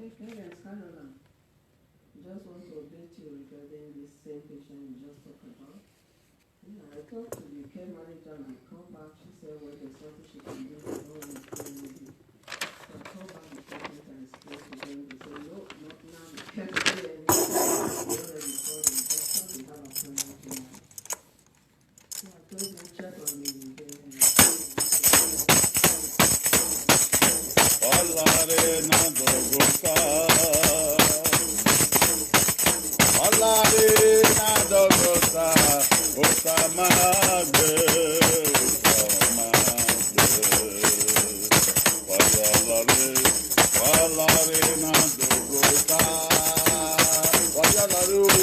Yes, Caroline. Just want to update you regarding this same patient you just talked about. Yeah, I talked to the care manager and I come back. She said, well, there's nothing she can do. I don't want to stay with you. So I called back the patient and explained to them. They said, no, not now. We can't do anything. We already called the doctor. We have appointment tomorrow. So I told them, check on me again. Alare na dogoka, alare na dogoka, osamagbe, alare na dogoka, alare na dogoka,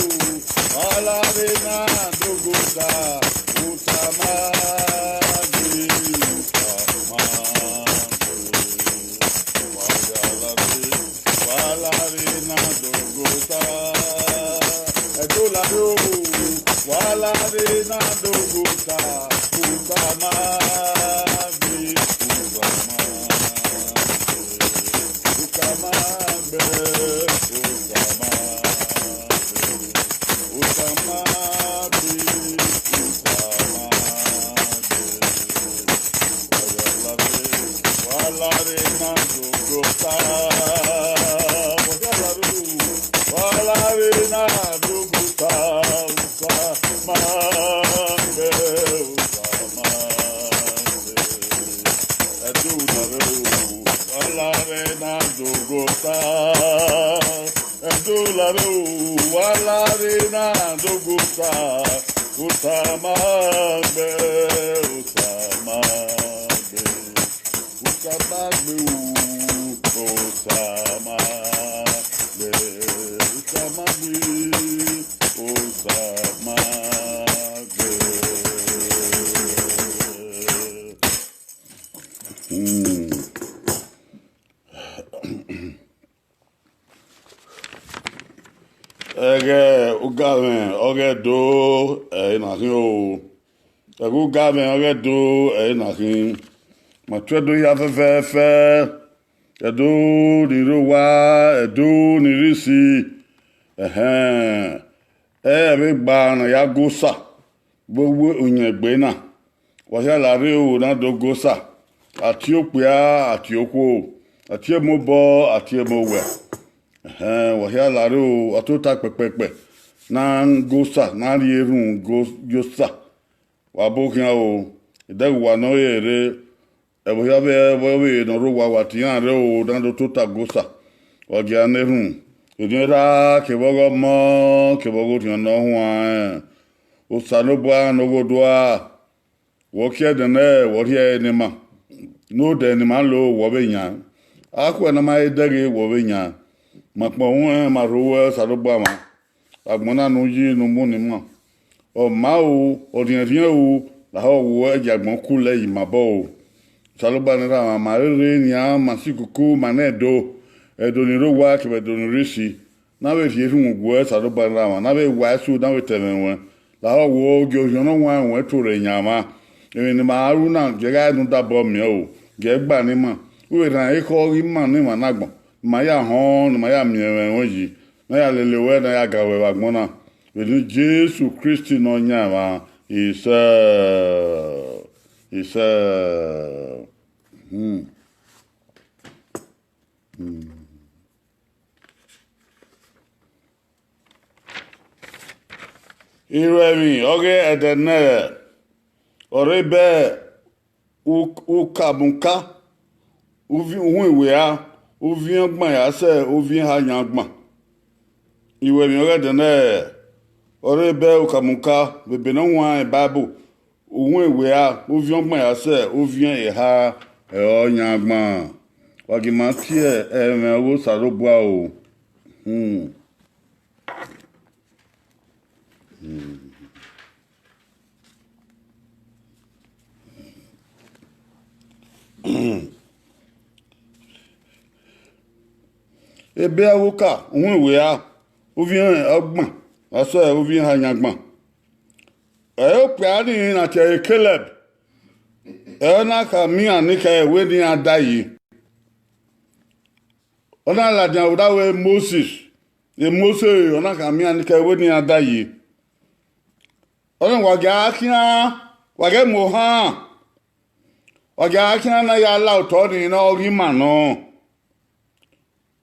Ugaven oge do nahin o ugaven oge do nahin ma twedo ya fefe edo ni rowa edo ni risi be gba na ya gosa gbogbo oyengbe na wa ya la re o na do gosa ati opia ati oko ati emobo ati emowe wahia laro atota pepepe na gosa na rierun gosa wabokia o idagu wa no ere eboya be no ro wa watian re o na do tota gosa wagia nerun idira ke bogo mo ke bogo ti no hwa o sanoba no godwa wokia de ne woria ni ma no de ni ma lo wo be nya akwa na ma idage wo be nya makpo won ma ro saroba ma agbona no yi no mo ni mo o ma o odin o la ho wo ejagbon ku le yi mabo o saroba ni ra ma re ni a ma sikuku ma na edo ni ro wa ke do ni risi na be fi fun gwo saroba ni ra ma na be wa su na we teme won la ho wo jo jo no wa won to re nya ma emi ni ma aru na je ga nu da bo mi o je gba ni ma we ran e ko ri ma ni ma na gbon maya hon maya miewe oji na ya lelewe na ya gawe wagbona with Jesus Christ no nyama is Iremi oge edene orebe ukabuka uvi uwe a ovi agbon ya se ovi ha yan agbon iwe mi ore de na ore be ukamuka bebe no wan bible ohun ewe a ovi agbon ya se ovi e ha o yan agbon wagi ma tie me wo sarobua o ebe awoka ohun ewe a ovi agbon ase ovi ha yan agbon o pe ari na che Caleb na ka mi ani ka ewe ni adayi on a la dia udawe Moses e Moses on a kamia ni ka woni adayi on waga akia waga moha waga akia na ya la to ni na ori ma no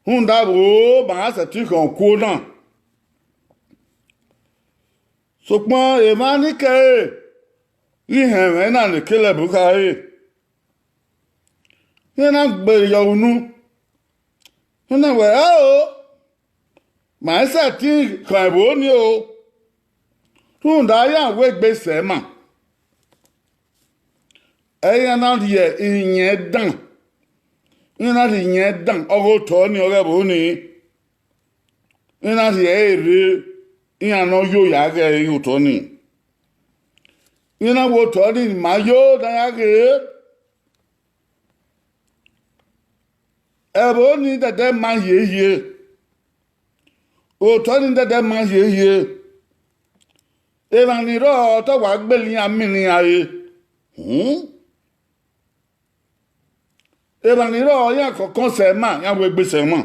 hunda bo ba sa ti kan ko na so pon e ma ni ke ihe na ni kele bu ka e na gbe yo unu na we o ma sa ti kan bo ni o hunda ya we gbe se ma e na die iyen dan ina di yen dan ogo to ni ore bo ni ina di ere ina no yo ya ge yo to ni ina wo to ni ma yo da ya ge ebo ni de ma ye o to ni de ma ye e ba ni ro to wa gbe ni amini aye e ba ni ro ya kokon se ma ya we gbe se mo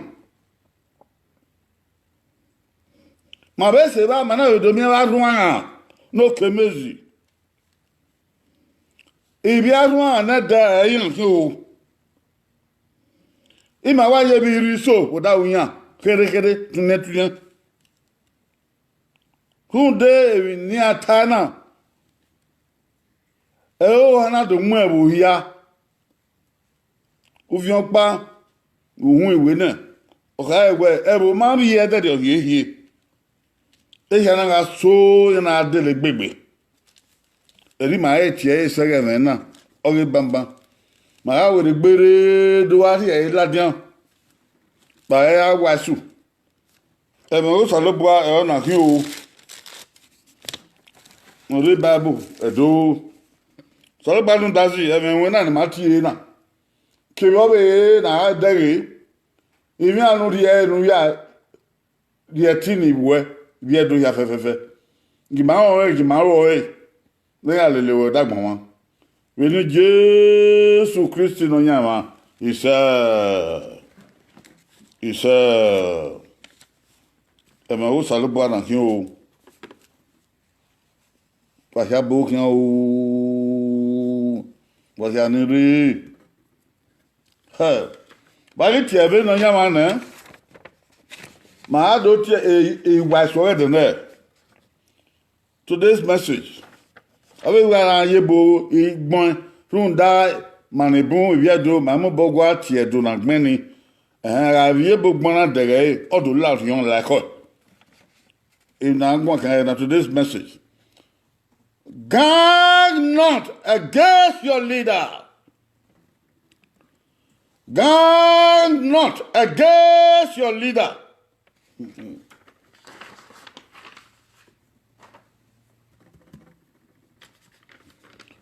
ma be se ba ma na odo mi wa run no kemezi ibi arun na da yin so ima wa ye bi ri so o da uyan kere tunetuyan kunde ni atana e o na do mu ebu ya uvion pa ohun ìwé náà oka ewe ebu ma bi ye de ye e yana ga so yana de le gbegbe eri ma e tie e sege me na ori bamba ma ga we gbere do wa ti e ladian ba e awasu e mo so lo bua e ona ki o ori babu e do so lo badun dazi e me we na ni ma ti e na ki ro be na dere imi anu ri e nu ya ri e ti ni we bi e do ya fefefe gi ma o e le ya le wo dagbon won we ni Jesu Christ no nyama isa e ma o salu bo na ki o pa ya bo ki o wa ya ni ri ha ba ni ti e be no nyama na ma do ti e wa so de na today's message awe wa ye bo igbon run da manibun ibiado mamu bogwa ti edo na gbeni ra ye bo gbon na dere odo la rion la ko in na gbon kan na today's message guard not against your leader. Guard not against your leader.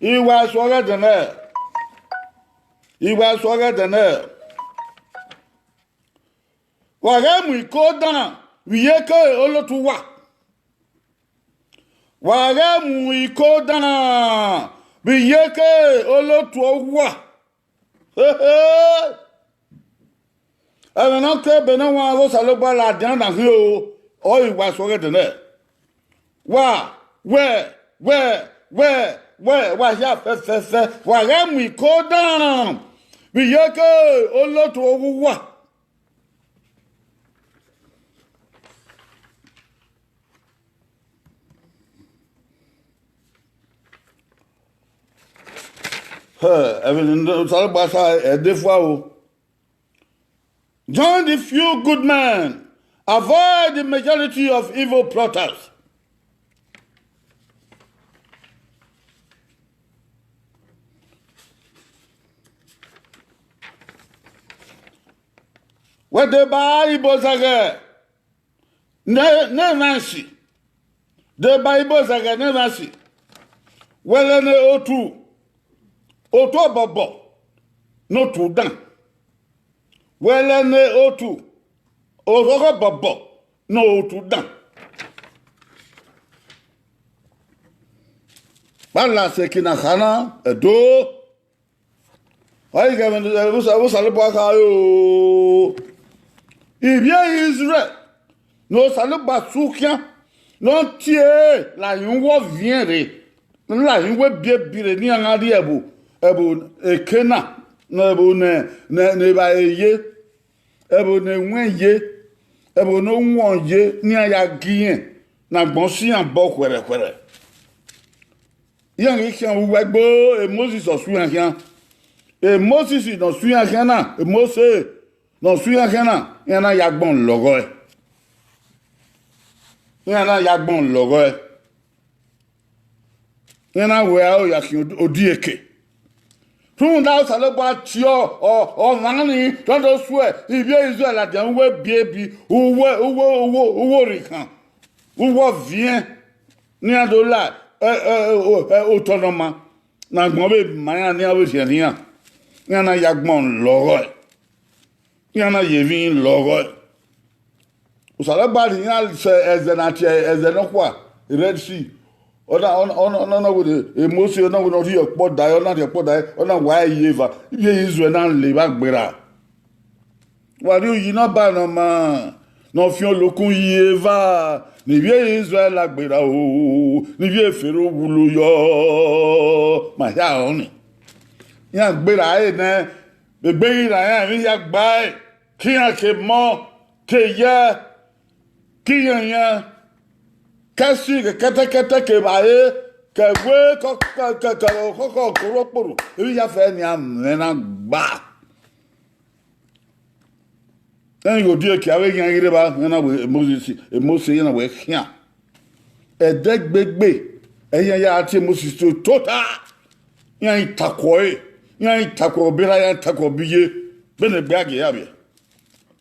Ìwà sọ̀rọ̀ dẹ̀nẹ̀. Ìwà sọ̀rọ̀ dẹ̀nẹ̀. Wàrẹ́ mú ìkó dán wìyéké olótùwà. Wàrẹ́ mú ìkó dán wìyéké olótùwà. Ẹ̀rọ náà kẹ́ bẹ̀ náà wọn arọ́sà ló gbá la dán dàn sí o ìwà sọ̀rọ̀ dẹ̀nẹ̀. Wà yá fẹ́fẹ́fẹ́ wà rẹ́ mú ìkó dán bí yẹ́kẹ́ olóòtú owó wà. Sálùpàṣà ẹ̀dẹ́ fún wa o. Join the few good men, avoid the majority of evil plotters. Wede ba ibo zage ne nansi de ba ibo zage ne nansi wele ne otu bobo no tu dan wele ne otu bobo no otu dan bala sekina khana edo ay gamen usa le bo ka yo Il vient Israël. Nous salut Basoukian. Non tié la yunwo vient la yunwo bien bire ni angadi ebu ekena na ebu ne ba eye ebu ne wenye ebu no wonye ni aya gien na gbonsi an bo kwere yan ikian wo gbo e Moses o suyan kian e Moses no suyan kian na e Moses no suyan kian na yan na ya gbon logo e yana yagbon logo e yana we o yakin odieke fun da salogba ti o mani don do sue ibi Israel adan we biebi owo rikan owo vien ni adola autonoma na gbon be maya ni awo se niyan yana yagbon logo e yana yevin logo e usalaba ni ya se ezenati ezenokwa Red Sea ona wo emosi ona wo ri opo dai ona ri opo dai ona wa yeva ibi Israel na le ba gbera wa ri yi na ba na ma no fi olokun yeva ni bi Israel la gbera o ni bi efere wulo yo ma ya oni ya gbera e na begbe ira ya mi ya gba e kiyan ke mo ke ya kiyan kasi ke kata ke bae ke we ko koroporo ebi ya fe ni amena gba tan go die ki awe yan ire ba na we Moses yana we kian edegbegbe eyan ya ati Moses to tota yan itako bira yan tako biye bene gbage ya be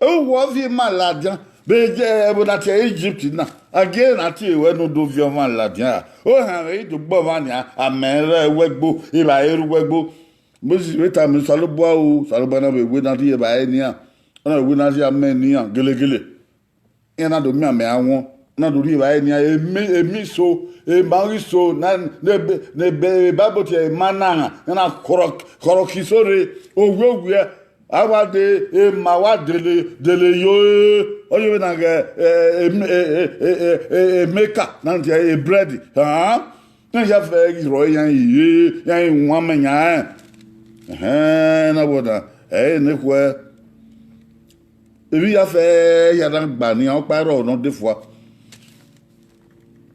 o wo vi maladian beje ebonati Egypt na again ati ewe no do vi oma ladian o han e do gbo ma ni amere wegbo iba eru wegbo Moses weta mi salobo na be we na ti eba e ni a ona we na ti ameni a gelegele ina do mi ame awon na do ri eba e ni a emi so e mari so na ne be baboti e manana na korokisore owe awade e mawa dele yo oyo na meka na e bread ha na ya fe ro yan won menya na boda ne kwa ebi ya fe ya dan gba ni o paro no de fois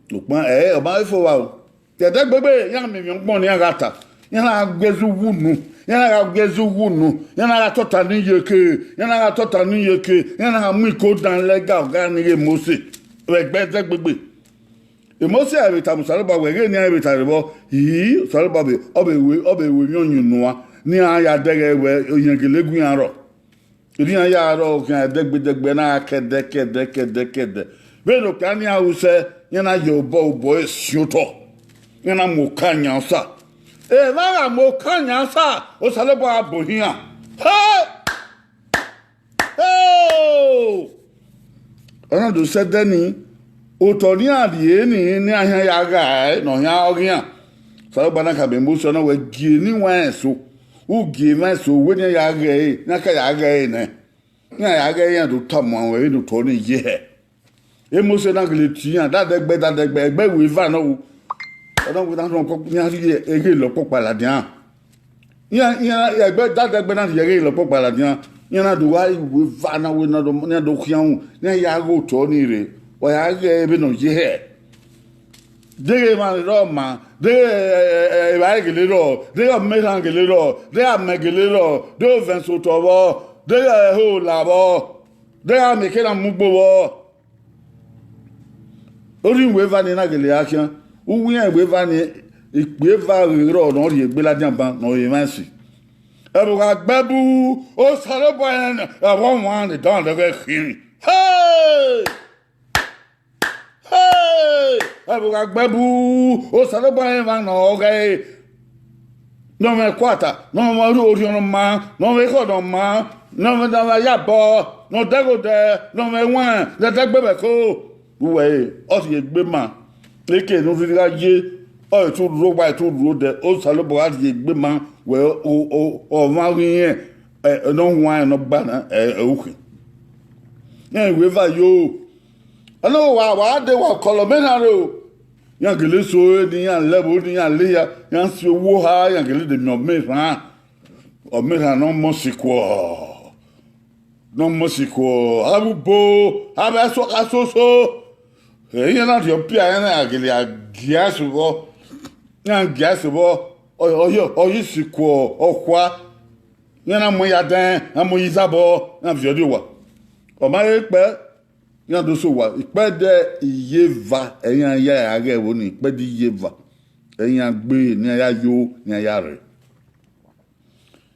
lopin o ba fo wa o tede gbegbe yan mi gbon ni agata yan agbezu wunu yana gezu wunu yana tota ni yeke yana mu ko dan lega ga ni Moses egbe gbegbe Moses ave ta musaloba we ni ave ta rebo yi saloba be obe we nyonyunua ni aya dege we oyangelegun aro ri aya aro kan degbe na kede be no kan ni awuse yana yobo esioto yana mokanya sa vara mo kanya sa o salebo abohian ona do sedani o to ni adie ni ahan ya ga no ya ogian salebo na ka be mo so na we gie ni wan so o gie wan so we ni ya ga na ka ya ga ne ni ya ga yan do tomo we do to ni ye e mo se na gele tian da degbe we va no odon we dan ko yan ri ege lopo paladian yan egbe dadegbe na ege lopo paladian yan na do wa we va na we na do kian na ya go to ni re o ya ge be no ye de ma ro ma de ba ge le ro de o me ran ge le ro de a me ge le ro de o ven so to bo de ho la bo de a me ke na mu gbo bo ori we va ni na ge le akian uwi egbe va ni ipe va ro no ri egbe la janban no ye mansi ebu ka gbebu o sare bo en won wan de don de khin hey ebu ka gbebu o sare bo en van no ge no me kwata no mo ru ori no ma no me ko no ma no me da ya bo no de go de no me wan de gbe ko uwe o ti egbe ma leke no fi ga ye o tu ro pa tu ro de o salo bo ga ye gbe ma we o ma ri yen no wan no gba na o ki yan we va yo ano wa de wa kolomena ro yan gele so ni yan lebo ni yan le ya yan si owo ha yan gele de mi o me ha no mo sikwo abubo abeso kasoso yan na yo pia yan na gele agia so yan gia so oyo sikwo okwa yan na mo ya den na mo yizabo na viodi wa o ma pe yan do so wa ipe de iyeva eyan ya are wo ni ipe di iyeva eyan gbe ni ya yo ni ya re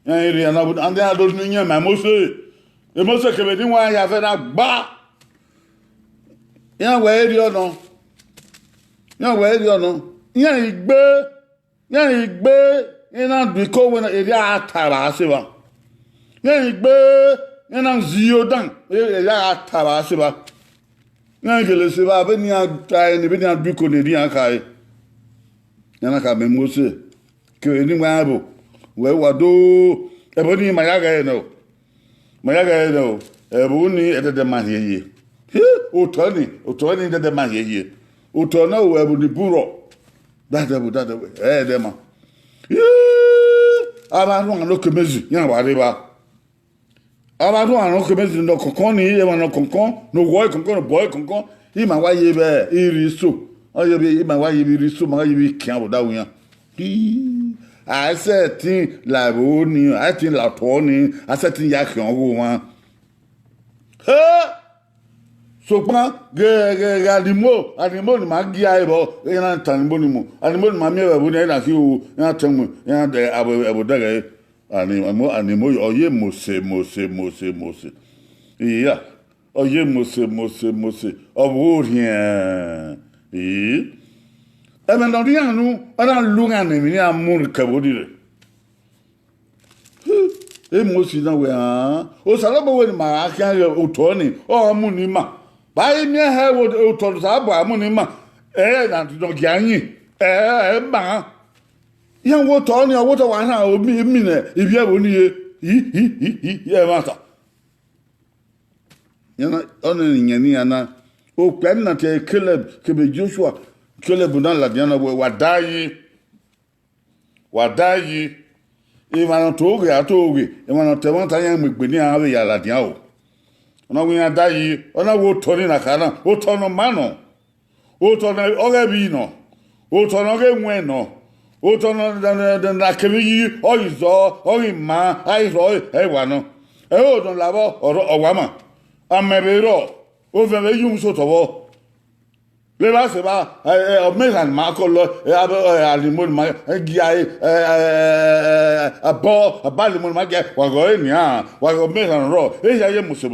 yan iri na and then do ni yan ma Mose ke be ni wa ya fe na gba yan we ri ono yan igbe ina du ko we na eri atara se ba yan igbe ina ziodan eri atara se ba yan gele se ba be ni atai ni be ni du ko ni ri an kai yan ka me Mose ke ni wa bo we wa do e bo ni mayaga no e bo ni e de ma yeye o to ni de ma yeye o to na o e bo ni buro da de e ma aba no ke mezu yan wa re ba aba no ke mezu no kokon ni e ma no kokon no boy kokon i ma wa ye be iri so o ye be i ma wa ye be iri so ma ye be kian bo da wo yan I said thing la bo ni I think la to ni I said thing ya kian wo wan so pa ge animo ni ma gi ai bo ina tan bo ni mo animo ni ma mi e bo ni na ki o ina tan mo ina de abo da ge animo oye Mose iya oye Mose obo rien e men don rien nu ana lunga ni mi amur ka bo dire e Mose na we o salabo we ni ma kan o to ni o mu ni ma báyìí mi ẹ̀ wo tọ̀dọ̀ sábà amúnimá ẹ̀ do gyanyi ma yẹn wo tọ̀ ni ọwọ́ tọ̀ wà hàn omi mi nẹ̀ ibi ẹ̀ wò ni yẹ ẹ̀ má ta yẹn ọ̀nà ìyẹn ni yẹn na o pẹ́ nà tẹ Caleb kebe Joshua Caleb náà làdìyàn náà wà dá yìí ìmọ̀ràn tó rè àtòrè ìmọ̀ràn tẹ̀wọ́n ta yẹn gbè ní àwọn ẹ̀yà làdìyàn o. Ona winya dai ona wo tori na kana o tono mano o tono oge bi no o tono ge nwe no o tono na kemi o izo o ima ai ro e wa no e o don labo owa ma amebero o fe me yun so towo le ba se ba o meran ma ko lo alimon ma gi ai abali mon ma ge wa go ni wa go meran ro e ya ye muso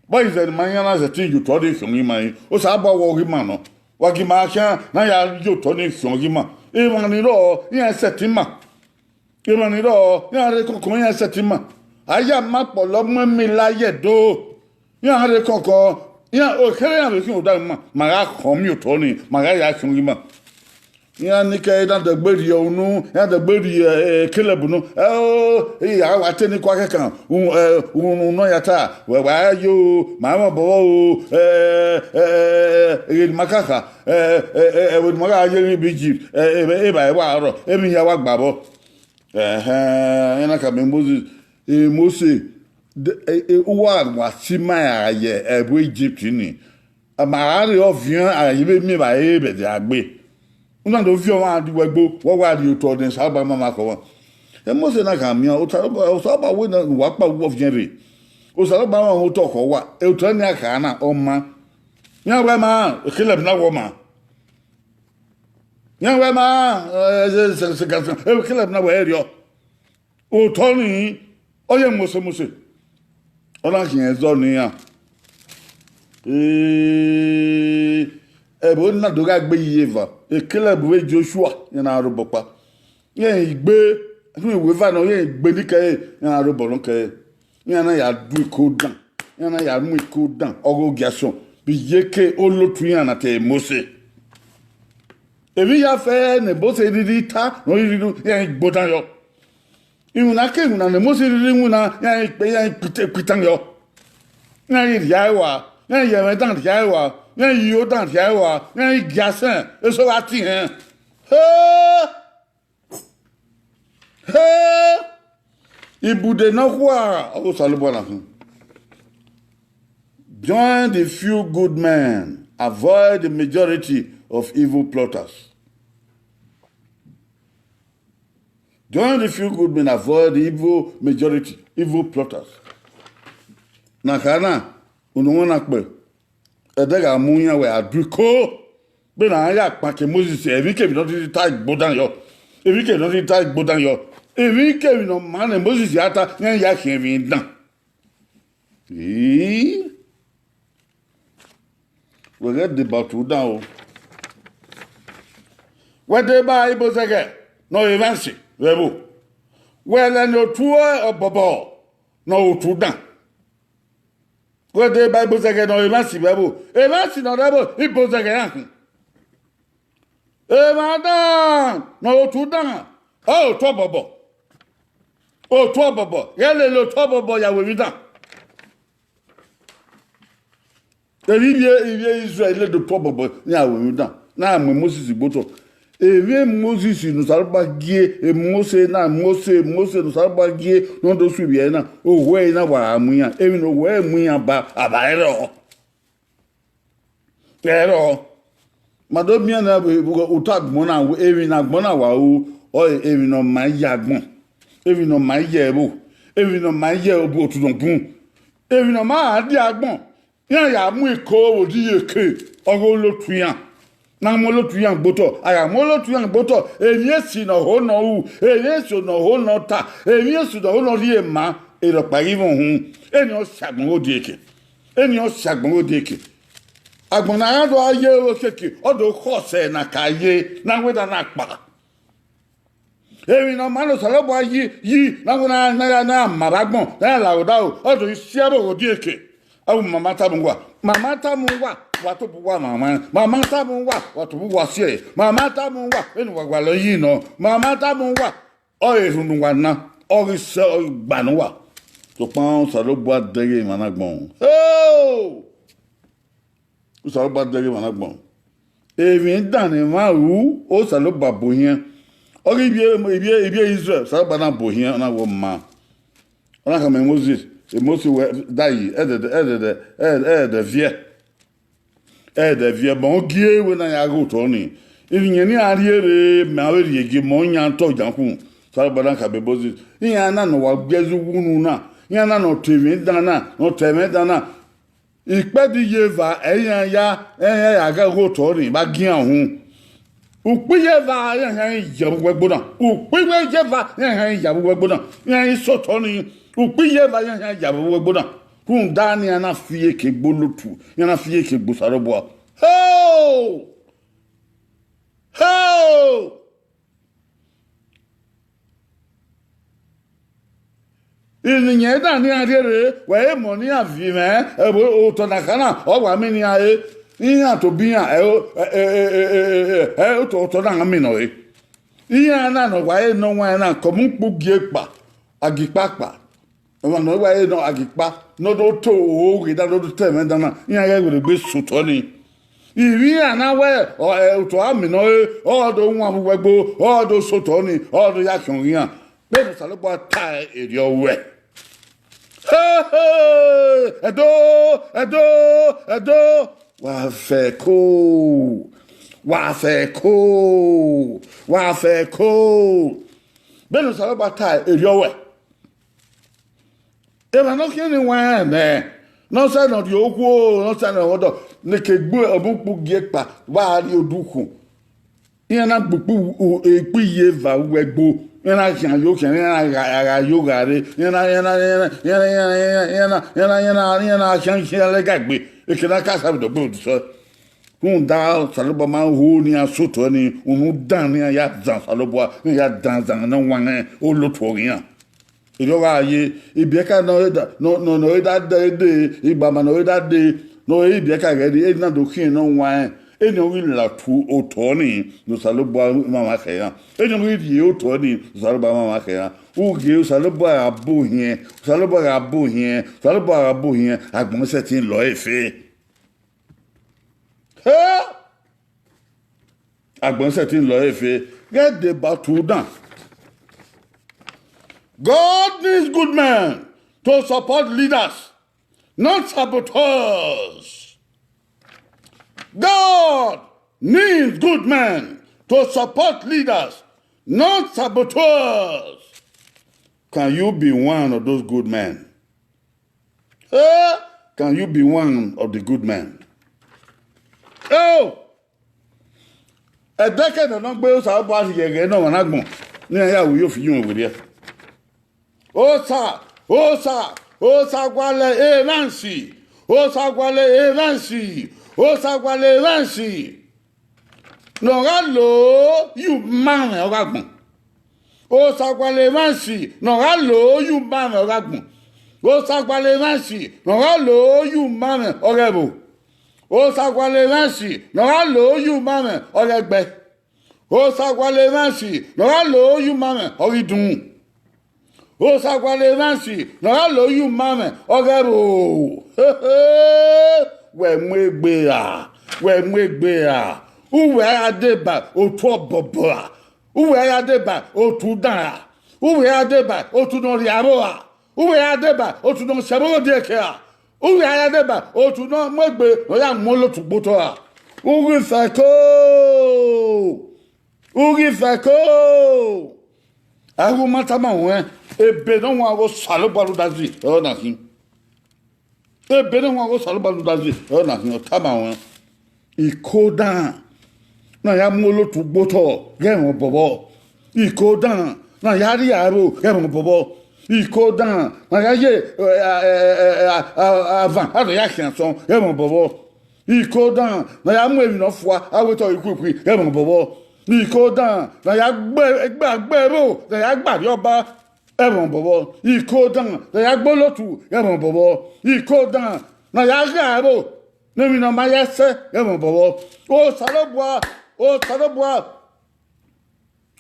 boy ze manyana ze ti you to de fion mai o sa ba wo gi ma no wa gi ma kya na ya you to de fion gi ma e ma ni ro ya setima e ma ni ro ya re ko ya setima aya ma po lo mo mi láyé do ya re ko ya o kere ya ki o da ma ga ko mi o to ni ma ga ya fion gi ma ya ni ke da de gberi onu ya de gberi Caleb no ya wa te ni kwa kan no ya ta wa yo ma mo bo makaka we mo ga ye bi ji ba wa ro mi ya wa gba bo ina ka me Mose wa si ma ya ye ebu Egypt ni ma re o vian aye be mi ba e be de agbe una do vi o adi wegbo wo wa di to den sa ba mama ko won e Mose na ka mi o sa ba we na wa pa wo vian re o sa ba wa o to ko wa e to ni aka na o ma nya we ma Caleb na wo ma nya we ma Caleb na we ri o to ni o ye Mose ona ki en zo ni ya ebo na do ga gbe Yeva e Caleb we Joshua yana arubopa yen igbe mi we va no yen igbe ni ke yana arubo no ke yana ya du ko dan yana ya mu ko dan ogo giason bi yeke olotu yana te Mose ebi ya fe ne bo se didi ta no yidu yen gbodan yo imuna ke imuna ne Mose didi imuna yen pe yen pitan yo Yan yawa, yan yemen dan yawa, yan yo dan yawa, yan gasin, e so ati hen. Ibude na kwa o salubo na fun. Join the few good men, avoid the majority of evil plotters. Join the few good men, avoid the evil plotters. Nakana, unumona kwe. Edega munya we adriko. Be na ya pake Moses, evike bi not tag bodan yo. Evike not tag bodan yo. Evike bi no man Moses yata nyan ya hien dan. We get the battle down. What they buy ibo sege? No evansi, webo. Well, no tour or bobo. No to down. What they buy ibo sege? No evansi, webo. Evansi no webo, ibo sege yankin. Evandan, no to down. Oh, to bobo. Oh, to bobo. Yele lo to bobo ya we down. Evie Israel de to bobo ya we down. Na Moses igboto. Evie Moses no salba gie e Mose no salba gie no do su bia na o we na wa amuya evi no we muya ba abaero. Pero madobia na bugo utag mona we evi na gbona wa o evi no ma yagbon. Evi no ma yebo. Evi no ma ye obu otudonpun. Evi no ma adi agbon. Ya mu iko odi eke ogo lo tuyan. Na mo lo tuyan gboto aya mo lo tuyan gboto eniesi no ho no u eniesi no ho no ta eniesi no ho no ri ema e ro pariwo hun eni o sagbon odieke agbon na ya do aye o keke odo khose na kaye na weda na pa emi no mano salobo yi na maragbon na la oda odo isiabo odieke awu mama tamungwa watu buwa mama tamungwa watu buwa sie mama tamungwa enu wagwa lo yi no mama tamungwa o ehunu wa na o se gbanuwa to pon salobo adere managbon o salobo adere managbon evi dani ma ru o salobo boyen o ri ibi Israel salobo na boyen na wo ma ona ka Moses Moses dayi de vie bon gie we na ya go to ni irin ni ariere ma we riege mo nya to jankun sare badan ka be Moses iya na no wa gbezu wunu na iya na no temi dana ipe di yeva eyan ya ga go to ni ba gian hun upi yeva yan yabu gbona upi we yeva yan yabu gbona yan so to ni upi yeva yan yabu gbona kun dani ana fie ke gbolotu yana fie ke gbosarobo ìnìyàn dani arere we mo ni avime ebo to na kana o wa mi ni aye iya to biya to na mi no iya na no wa e no wa na komu pugie pa agipapa no wa e no agipa no do to o ri da do teme dana iya ga gbe gbe suto ni iri ana we to ami no o do nwa gbogbo o do suto ni o do ya kan yan be no salobo ta eri owe edo wa fe ko be no salobo ta eri owe eba no kini wa ne no say no di okwu no say no odo ne ke gbo obunpu gie pa wa ri odukun yen na gbupu epiye va wegbo yen na jan yo ken ara yoga re yen na jan le gagbe e ke na ka sabi do gbo so kun da salobo ma ho ni asoto ni unu dan ni ya zan salobo ni ya dan na wan o lo to yan ìjọba ayé ìbíẹ́ká no da de ìgbàmà no da de no ìbíẹ́ká rẹ̀ di ẹ̀dínà dókìn náà wọ́n enyo la tu otoni no saloba mama kaya enyo ri otoni saloba mama kaya o ge saloba abu hien agbon se tin lo efe agbon se tin lo efe get the battle down. God needs good men to support leaders, not saboteurs. God needs good men to support leaders, not saboteurs. Can you be one of those good men? Can you be one of the good men? Oh! A decade of not bills are about to get no one agbon. Near you for you over there. Osa gwale Nancy. Osa gwale Nancy. No gallo, you man oragbon. Osa gwale Nancy. No gallo, you man oragbon. Osa gwale Nancy. No gallo, you man orebo. Osa gwale Nancy. No gallo, you man oregbe. Osa gwale Nancy. No gallo, you man oridun. O sakwale Nancy, no allo you mama, ogero. We mwegbe a. Uwe adeba otu obobo. Uwe adeba otu dan. Uwe adeba otu don riaro. Uwe adeba otu don sebo deke a. Uwe adeba otu don mwegbe oya molo tugboto a. Ugi feko. Agu matama wen ebe no wa go salobalu dazi o na hin ebe no wa go salobalu dazi o na hin tama wen ikodan na ya mu olotu gboto ge won bobo ikodan na ya ri aro ge won bobo ikodan na ya ye avant ado ya chanson ge won bobo ikodan na ya mu ebi no fua aweto ikuku ge won bobo ikodan na ya gbero na ya gbari oba ẹ̀wọ̀n bọ̀bọ̀ ìkódàn na ya gbólótù ẹ̀wọ̀n bọ̀bọ̀ ìkódàn na ya gàrò níbi na ma ya sẹ́ ẹ̀wọ̀n bọ̀bọ̀ ó sàlọ́bùà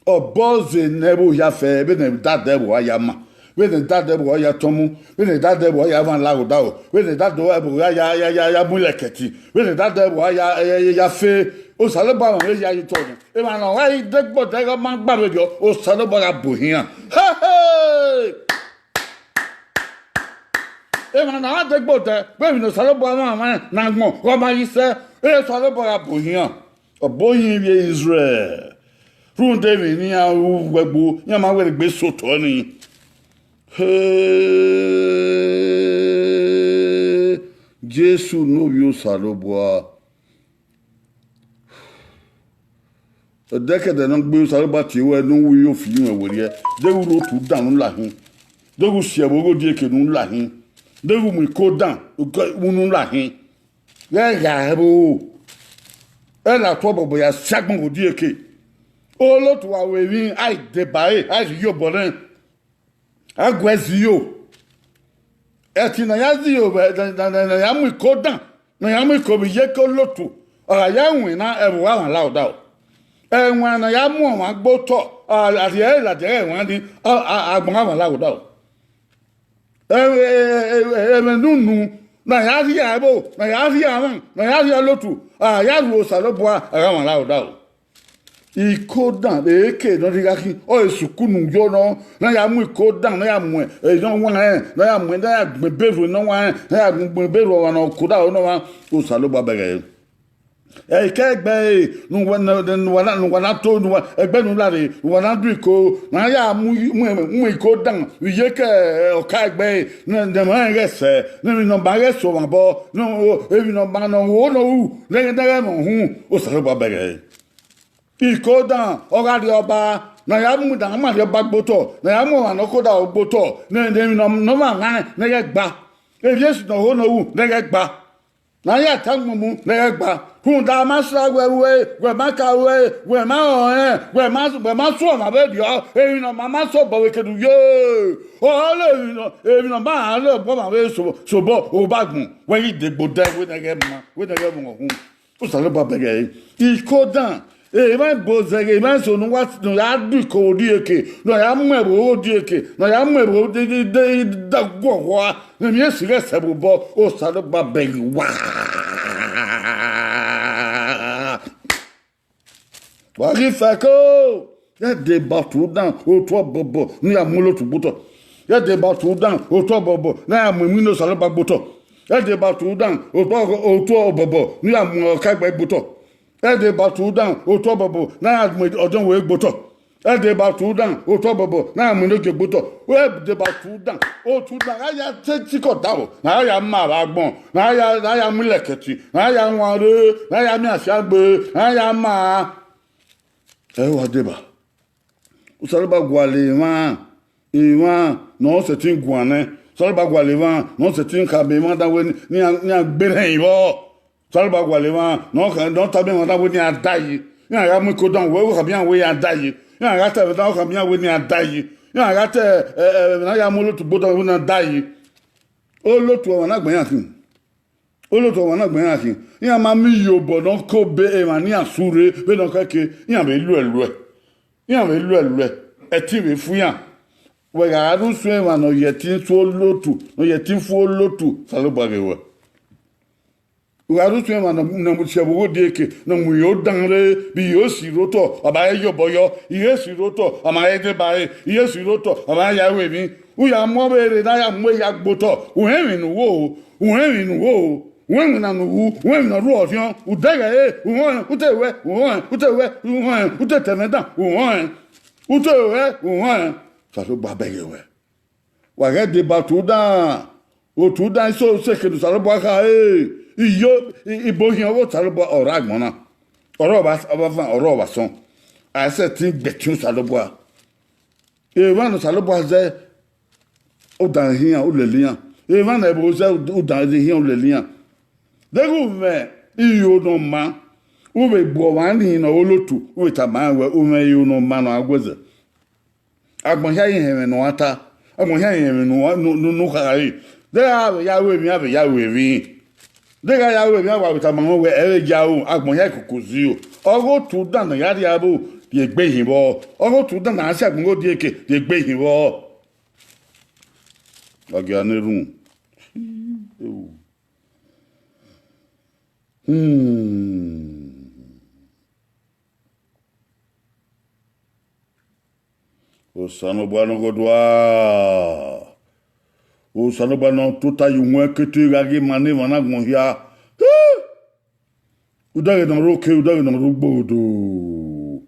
ọ̀bọ̀ọ̀zẹ̀ nẹ́bù ya fẹ́ bí ní dádẹ́bù wa ya ma bí ní dádẹ́bù wa ya tọ́mú bí ní dádẹ́bù wa ya van láwùdá o bí ní dádẹ́bù wa ya múlẹ̀ kẹ̀tì bí ní dádẹ́bù wa ya fẹ́ o saloba ma we ya yi to ni e ma no wa yi degbo de go ma gba mejo o saloba ga bohian e ma na degbo de pe mi no saloba ma na gbon o ma yi se e saloba ga bohian o bohin bi Israel run de mi ni a gbegbo yan ma we gbe so to ni Jesu no bi o saloba decade non gbe saloba ti we no wi yo fi yin ewere de ru tu dan la hin de ru se bo di eke nu la hin de ru mi ko dan nu la hin ye ga bo e la to bobo ya sagbon odi eke o lo tu wa we wi ai de bae ai yo bolen agwezi yo e ti na ya zi yo na ya mi ko dan na ya mi ko bi ye ko lo tu ora ya win na e wa wan la oda ẹ̀wọ̀n àná ya mú àwọn agbótọ̀ àdìẹ́ ìlàjẹ́ ẹ̀wọ̀n ní agbọ̀n àwọn aláwòdà ọ̀ ẹ̀mẹ̀nùnù náà yá sí àbò náà yá sí àwọn náà yá sí alótù àyàrú òsàlọ́bùà àwọn aláwòdà ọ̀ ìkódàn èké náà ti ká kí ọ èsùkúnù yọ náà yà mú ìkódàn náà yà mú ẹ̀ náà wọ́n ẹ̀ náà yà mú ẹ̀ náà yà gbẹ̀ bẹ́ẹ̀rù náà wọ́n ẹ̀ náà yà gbẹ̀ bẹ́ẹ̀rù ọ̀nà kódà ọ̀nà wọn òsàlọ́bùà bẹ̀rẹ̀ kẹgbẹ nuwana to ẹgbẹ nulare nuwana du iko na ya mu iko dan iye kẹ ọka ẹgbẹ nẹmọ ẹrẹ sẹ nẹmi nọmba ẹrẹ sọ wọn bọ ebi nọmba náà wò ó wu lẹyìndẹrẹ mọ hun ó sọ̀rọ̀ bọ bẹ̀rẹ̀ iko dan ọgá di ọba na ya mu dan ama di ọba gbótọ na ya mu ọ̀nà kódà gbótọ nẹmi nọmba náà nẹgẹ gba ebi esu náà wò ó wu nẹgẹ gba na ya tangumu nẹgẹ gba. Kun da masra we makawe we ma we ma so na be dio e no mama so bo we kedu ye o le no e no ma le bo ma we so bo o bagun we yi de gbo de we na ge mo hu o salo ba bege ikodan e ma bozege ma so no wat no ya du ko di eke no ya mwebo di eke no ya mwebo de da gwo na mi esire sebo bo o salo ba bege wa wari fako ya de batu dan o to bobo ni amulo tu buto ya de batu dan o to bobo na amu no salo ba buto ya de batu dan o to bobo ni amu ka gba buto de batu dan o to bobo na odon we gboto de batu dan o to bobo na mu no ge gboto we de batu dan o tu dan aya ti ko dawo na aya ma ba gbon na aya mu leketi na aya won re na aya mi asiagbe na aya ma wa deba o sale ba gwale wan no se tin guane sale ba gwale wan no se tin ka be ma da we ni agbere yin bo salba gwalewa no tabe mo da wo ni adayi ni ara mu ko don wo ka bi an we adayi ni ara ta da ka bi an we ni adayi ni ara te na ya mu lo tu bodo wo na adayi o lo tu won na gben yan kin ni a ma mi yo bo don ko be e ma ni asure be don keke ni a be lu elu e ti be fu yan we ga ru su e ma no ye tin so lotu no ye tin fu lotu salba gewa ugaru tun ma na mu chebo dieke na mu yo danre bi yo si roto aba yo boyo iye si roto ama ye de bae iye si roto aba ya we mi u ya mo bere na ya mo ya gboto u he nu wo na nu wu we na ru ofion u dega e u te we u te temeda u te we sa so ba bege we wa ga de batuda o tuda so se ke du sa lo ba ka e iyo ibohin owo talobo ora agbon na oro ba son ase tin gbetun salobo e wa no salobo ze o dan hian o le lian e wa na ebo ze o dan hian o le lian de go me iyo no ma o be bo wa ni na olotu o ta ma we o me iyo no ma no agweze agbon ya yin no ata agbon ya yin no ka ri de ya we mi dega ya we mi wa ta mo we ere ja o agbon ya kokozi o ogo tu dan na ya ri abo de gbe yin bo ogo tu dan na ase agbon go die ke de gbe yin bo aga ne run o sano bwana godwa o sano bwana tota yunwe kete gagi mane wana gmonhia udage don roke udage don rugbodo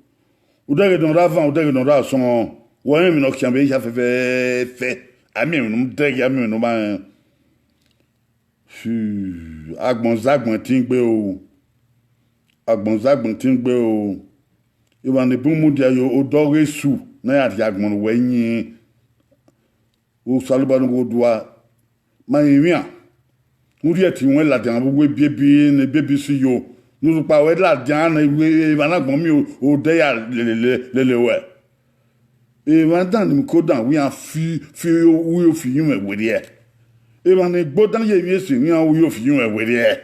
udage don ravan udage don rason wọ́n mi no kiambe ya fe ami mi no dege ami mi no ma agbon tin gbe o agbon tin gbe o iwan de bumu dia yo odore su na ya di agbon wenyin o salubanu go doa ma yimia muri ati won la dan bo biebi ne bebi su yo nu pa we la dan na we banagbon mi o de ya lele we e man dan mi ko dan we an fi we fi yin we de e man gbodan ye mi si we an we fi yin we de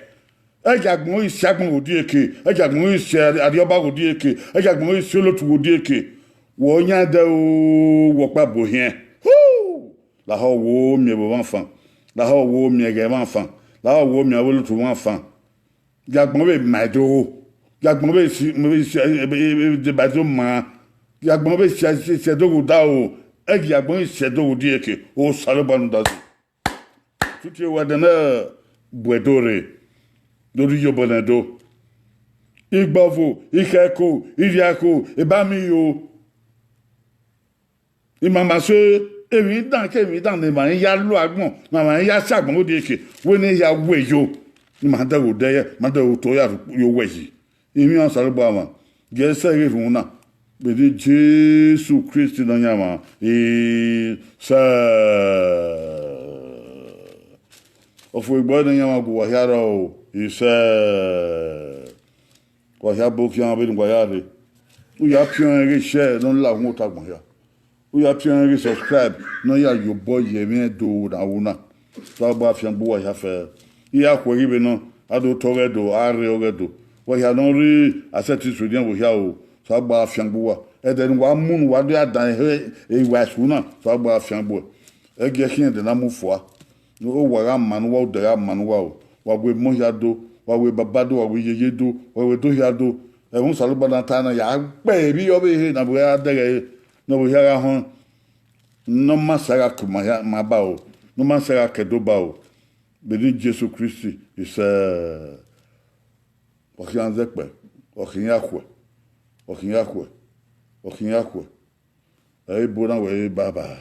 ejagbon isagbon odi eke ejagbon ise adioba odi eke ejagbon ise lotu odi eke wo nya de o wo pa bo hien la ho wo mi bo enfant la ho wo mi ge enfant la ho wo mi wo lotu enfant jagbon be maido jagbon be si de bazo ma jagbon be se do da o ejagbon se do odi eke o salobanu da tuti wa de na bwedore lórí yo bonado igbavo ikeko iriako ebami yo imama so emi dan ne ma ya lo agbon ma ya sagbon odi eke we ni ya we yo ni ma da wo de ma da wo to ya yo we yi emi an sare bo ama je se re fun na be de Jesus Christ no nyama sa ofo igbo no nyama go wa yara o ise kwa ya boki an be ngwa yare u ya pion re share don la won ta gbon ya u ya pion re subscribe no ya yo boy ye mi do da wona so ba fian bo ya fe ya ko ribe no ado to re do are o re do wa ya no ri aseti so dia wo ya o so agba afiangbo wa e de wa mun wa do adan e wa su na so agba afiangbo e ge hin de na mu foa no o wa ga manu wa o de ga manu wa o wa we mo ya do wa we baba do wa we yeye do wa we do ya do e hun salu bana ta na ya pe bi yo be na bo ya de ge no bo ya ga hon no masara kuma ya ma ba o no masara ke do ba o bedi Jesu Christi is okian zekpe okinyakwe e bodan we baba